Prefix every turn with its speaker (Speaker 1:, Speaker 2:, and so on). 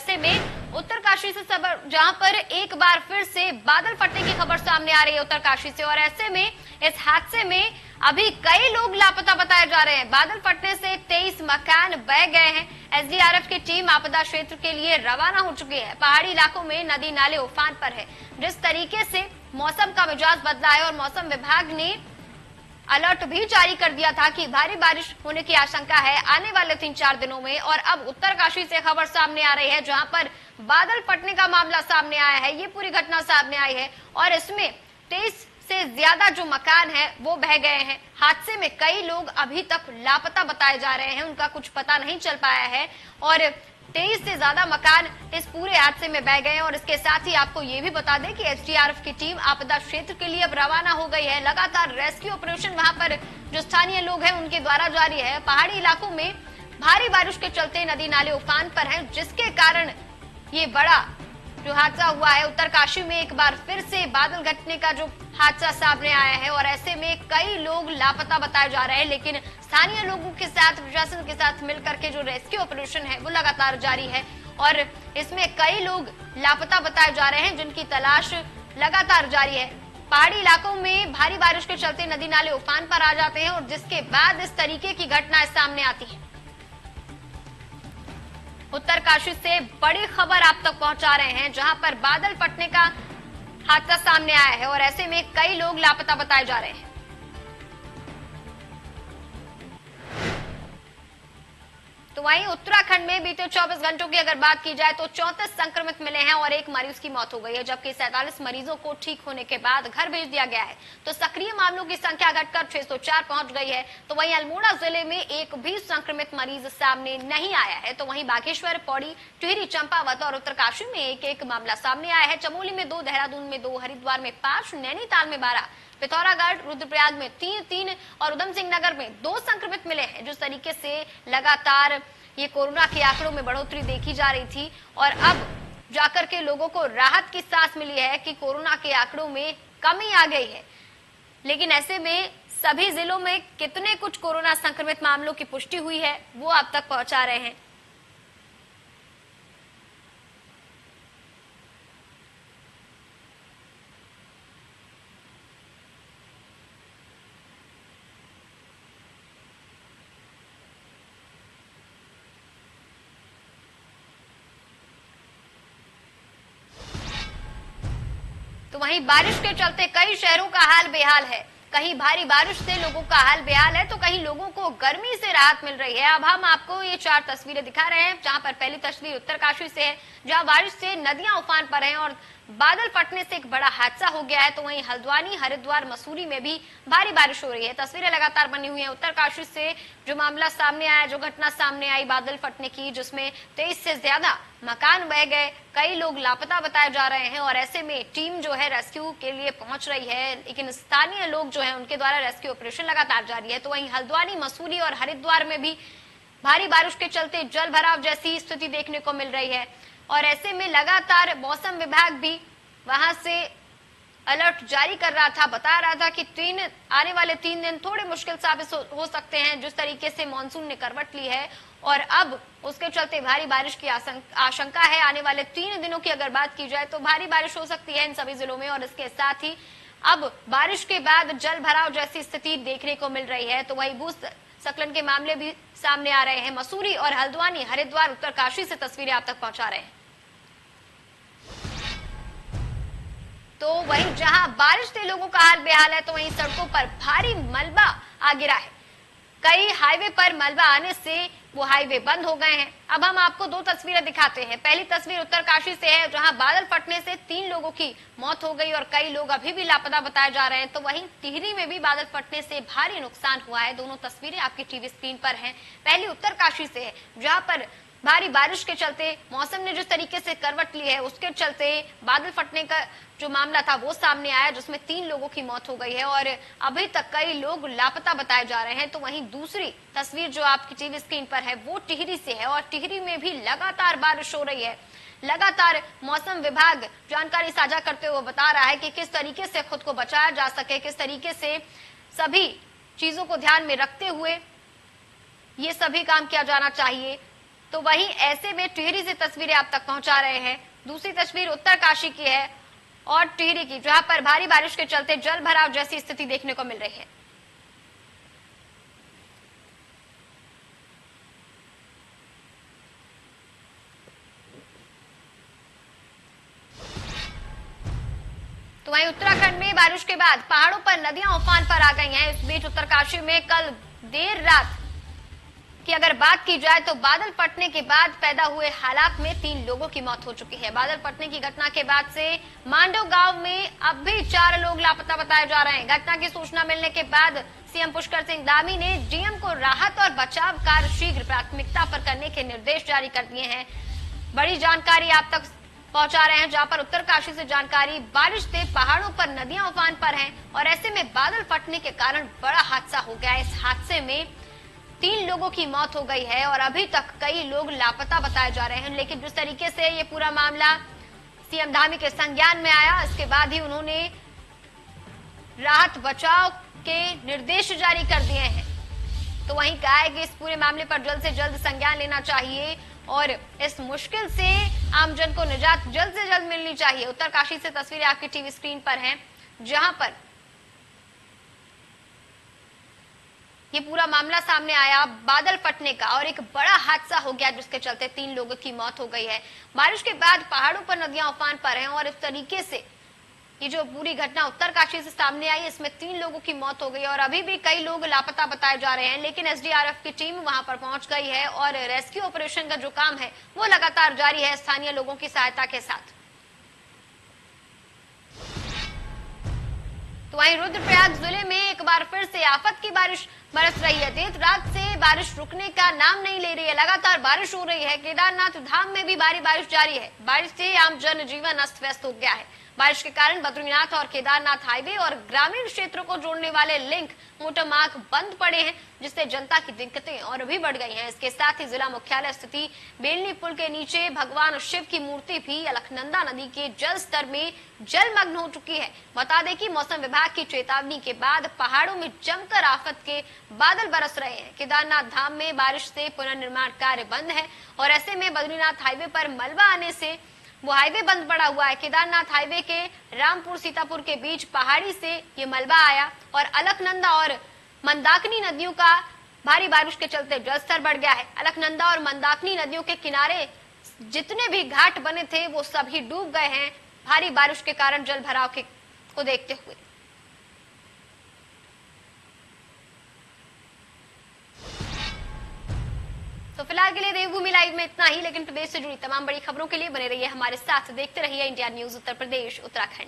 Speaker 1: ऐसे में उत्तरकाशी से जहां पर एक बार फिर से बादल फटने की खबर सामने आ रही है उत्तरकाशी से, और ऐसे में इस हादसे में अभी कई लोग लापता बताए जा रहे हैं। बादल फटने से 23 मकान बह गए हैं। एसडीआरएफ की टीम आपदा क्षेत्र के लिए रवाना हो चुकी है। पहाड़ी इलाकों में नदी नाले उफान पर है। जिस तरीके से मौसम का मिजाज बदला है और मौसम विभाग ने अलर्ट भी जारी कर दिया था कि भारी बारिश होने की आशंका है आने वाले 3-4 दिनों में, और अब उत्तरकाशी से खबर सामने आ रही है जहां पर बादल फटने का मामला सामने आया है। ये पूरी घटना सामने आई है और इसमें 23 से ज्यादा जो मकान है वो बह गए हैं। हादसे में कई लोग अभी तक लापता बताए जा रहे हैं, उनका कुछ पता नहीं चल पाया है और 23 से ज्यादा मकान इस पूरे हादसे में बह गए हैं। और इसके साथ ही आपको ये भी बता दें कि एसडीआरएफ की टीम आपदा क्षेत्र के लिए अब रवाना हो गई है। लगातार रेस्क्यू ऑपरेशन वहां पर जो स्थानीय लोग हैं उनके द्वारा जारी है। पहाड़ी इलाकों में भारी बारिश के चलते नदी नाले उफान पर हैं, जिसके कारण ये बड़ा जो हादसा हुआ है। उत्तरकाशी में एक बार फिर से बादल घटने का जो हादसा सामने आया है और ऐसे में कई लोग लापता बताए जा रहे हैं, लेकिन स्थानीय लोगों के साथ प्रशासन के साथ मिलकर के जो रेस्क्यू ऑपरेशन है वो लगातार जारी है और इसमें कई लोग लापता बताए जा रहे हैं जिनकी तलाश लगातार जारी है। पहाड़ी इलाकों में भारी बारिश के चलते नदी नाले उफान पर आ जाते हैं और जिसके बाद इस तरीके की घटनाएं सामने आती है। उत्तरकाशी से बड़ी खबर आप तक पहुंचा रहे हैं जहां पर बादल फटने का हादसा सामने आया है और ऐसे में कई लोग लापता बताए जा रहे हैं। तो वहीं उत्तराखंड में बीते 24 घंटों की अगर बात की जाए तो 34 संक्रमित मिले हैं और एक मरीज की मौत हो गई है, जबकि 47 मरीजों को ठीक होने के बाद घर भेज दिया गया है। तो सक्रिय मामलों की संख्या घटकर 604 पहुंच गई है। तो वहीं अल्मोड़ा जिले में एक भी संक्रमित मरीज सामने नहीं आया है। तो वहीं बागेश्वर, पौड़ी, टिहरी, चंपावत और उत्तरकाशी में एक एक मामला सामने आया है। चमोली में 2, देहरादून में 2, हरिद्वार में 5, नैनीताल में 12, पिथौरागढ़, रुद्रप्रयाग में 3 और उधम सिंह नगर में 2 संक्रमित मिले हैं। जिस तरीके से लगातार ये कोरोना के आंकड़ों में बढ़ोतरी देखी जा रही थी और अब जाकर के लोगों को राहत की सांस मिली है कि कोरोना के आंकड़ों में कमी आ गई है। लेकिन ऐसे में सभी जिलों में कितने कुछ कोरोना संक्रमित मामलों की पुष्टि हुई है वो आप तक पहुंचा रहे हैं। तो वहीं बारिश के चलते कई शहरों का हाल बेहाल है। कहीं भारी बारिश से लोगों का हाल बेहाल है तो कहीं लोगों को गर्मी से राहत मिल रही है। अब हम आपको ये 4 तस्वीरें दिखा रहे हैं, जहां पर पहली तस्वीर उत्तरकाशी से है, जहां बारिश से नदियां उफान पर हैं और बादल फटने से एक बड़ा हादसा हो गया है। तो वहीं हल्द्वानी, हरिद्वार, मसूरी में भी भारी बारिश हो रही है। तस्वीरें लगातार बनी हुई हैं उत्तरकाशी से जो मामला सामने आया, जो घटना सामने आई बादल फटने की, जिसमें 23 से ज्यादा मकान बह गए, कई लोग लापता बताए जा रहे हैं और ऐसे में टीम जो है रेस्क्यू के लिए पहुंच रही है, लेकिन स्थानीय लोग जो है उनके द्वारा रेस्क्यू ऑपरेशन लगातार जारी है। तो वहीं हल्द्वानी, मसूरी और हरिद्वार में भी भारी बारिश के चलते जल भराव जैसी स्थिति देखने को मिल रही है और ऐसे में लगातार मौसम विभाग भी वहां से अलर्ट जारी कर रहा था, बता रहा था कि आने वाले 3 दिन थोड़े मुश्किल साबित हो सकते हैं। जिस तरीके से मानसून ने करवट ली है और अब उसके चलते भारी बारिश की आशंका है। आने वाले 3 दिनों की अगर बात की जाए तो भारी बारिश हो सकती है इन सभी जिलों में और इसके साथ ही अब बारिश के बाद जल भराव जैसी स्थिति देखने को मिल रही है। तो वही भूस्खलन के मामले भी सामने आ रहे हैं। मसूरी और हल्द्वानी, हरिद्वार, उत्तरकाशी से तस्वीरें आप तक पहुंचा रहे हैं। तो वहीं जहां बारिश से लोगों का हाल बेहाल है तो वहीं सड़कों पर भारी मलबा आ गिरा है। कई हाईवे पर मलबा आने से वो हाईवे बंद हो गए हैं। अब हम आपको 2 तस्वीरें दिखाते हैं। पहली तस्वीर उत्तरकाशी से है जहां बादल फटने से 3 लोगों की मौत हो गई और कई लोग अभी भी लापता बताए जा रहे हैं। तो वहीं टिहरी में भी बादल फटने से भारी नुकसान हुआ है। दोनों तस्वीरें आपकी टीवी स्क्रीन पर हैं। पहली उत्तरकाशी से है जहां पर भारी बारिश के चलते मौसम ने जिस तरीके से करवट ली है उसके चलते बादल फटने का जो मामला था वो सामने आया, जिसमें 3 लोगों की मौत हो गई है और अभी तक कई लोग लापता बताए जा रहे हैं। तो वहीं दूसरी तस्वीर जो आपकी टीवी स्क्रीन पर है वो टिहरी से है और टिहरी में भी लगातार बारिश हो रही है। लगातार मौसम विभाग जानकारी साझा करते हुए बता रहा है कि किस तरीके से खुद को बचाया जा सके, किस तरीके से सभी चीजों को ध्यान में रखते हुए ये सभी काम किया जाना चाहिए। तो वहीं ऐसे में टिहरी से तस्वीरें आप तक पहुंचा रहे हैं। दूसरी तस्वीर उत्तरकाशी की है और टिहरी की, जहां पर भारी बारिश के चलते जल भराव जैसी स्थिति देखने को मिल रही है। तो वहीं उत्तराखंड में बारिश के बाद पहाड़ों पर नदियां उफान पर आ गई हैं। इस बीच उत्तरकाशी में कल देर रात की अगर बात की जाए तो बादल फटने के बाद पैदा हुए हालात में 3 लोगों की मौत हो चुकी है। बादल फटने की घटना के बाद से मांडव गांव में अब भी 4 लोग लापता बताए जा रहे हैं। घटना की सूचना मिलने के बाद सीएम पुष्कर सिंह धामी ने डीएम को राहत और बचाव कार्य शीघ्र प्राथमिकता पर करने के निर्देश जारी कर दिए हैं। बड़ी जानकारी आप तक पहुंचा रहे हैं, जहां पर उत्तरकाशी से जानकारी, बारिश से पहाड़ों पर नदियां उफान पर हैं और ऐसे में बादल फटने के कारण बड़ा हादसा हो गया। इस हादसे में 3 लोगों की मौत हो गई है और अभी तक कई लोग लापता बताए जा रहे हैं। लेकिन जिस तरीके से ये पूरा मामला सीएम धामी के संज्ञान में आया, इसके बाद ही उन्होंने राहत बचाव के निर्देश जारी कर दिए हैं। तो वहीं कहा है कि इस पूरे मामले पर जल्द से जल्द संज्ञान लेना चाहिए और इस मुश्किल से आमजन को निजात जल्द से जल्द मिलनी चाहिए। उत्तरकाशी से तस्वीरें आपकी टीवी स्क्रीन पर हैं, जहां पर ये पूरा मामला सामने आया बादल फटने का और एक बड़ा हादसा हो गया, जिसके चलते 3 लोगों की मौत हो गई है। बारिश के बाद पहाड़ों पर नदियां उफान पर हैं और इस तरीके से ये जो पूरी घटना उत्तरकाशी से सामने आई, इसमें 3 लोगों की मौत हो गई और अभी भी कई लोग लापता बताए जा रहे हैं। लेकिन एसडीआरएफ की टीम वहां पर पहुंच गई है और रेस्क्यू ऑपरेशन का जो काम है वो लगातार जारी है स्थानीय लोगों की सहायता के साथ। तो वहीं रुद्रप्रयाग जिले में एक बार फिर से आफत की बारिश बरस रही है। देर रात से बारिश रुकने का नाम नहीं ले रही है, लगातार बारिश हो रही है। केदारनाथ धाम में भी भारी बारिश जारी है। बारिश से आम जनजीवन अस्त व्यस्त हो गया है। बारिश के कारण बद्रीनाथ और केदारनाथ हाईवे और ग्रामीण क्षेत्रों को जोड़ने वाले लिंक मोटरमार्ग बंद पड़े हैं, जिससे जनता की दिक्कतें और भी बढ़ गई हैं। इसके साथ ही जिला मुख्यालय स्थिति बेलनी पुल के नीचे भगवान शिव की मूर्ति भी अलकनंदा नदी के जल स्तर में जलमग्न हो चुकी है। बता दें कि मौसम विभाग की चेतावनी के बाद पहाड़ों में जमकर आफत के बादल बरस रहे हैं। केदारनाथ धाम में बारिश से पुनर्निर्माण कार्य बंद है और ऐसे में बद्रीनाथ हाईवे पर मलबा आने से वो हाईवे बंद पड़ा हुआ है। केदारनाथ हाईवे के रामपुर सीतापुर के बीच पहाड़ी से ये मलबा आया और अलकनंदा और मंदाकिनी नदियों का भारी बारिश के चलते जलस्तर बढ़ गया है। अलकनंदा और मंदाकिनी नदियों के किनारे जितने भी घाट बने थे वो सभी डूब गए हैं भारी बारिश के कारण जल भराव को देखते हुए। तो फिलहाल के लिए देवभूमि लाइव में इतना ही, लेकिन प्रदेश से जुड़ी तमाम बड़ी खबरों के लिए बने रहिए हमारे साथ। देखते रहिए इंडिया न्यूज उत्तर प्रदेश उत्तराखंड।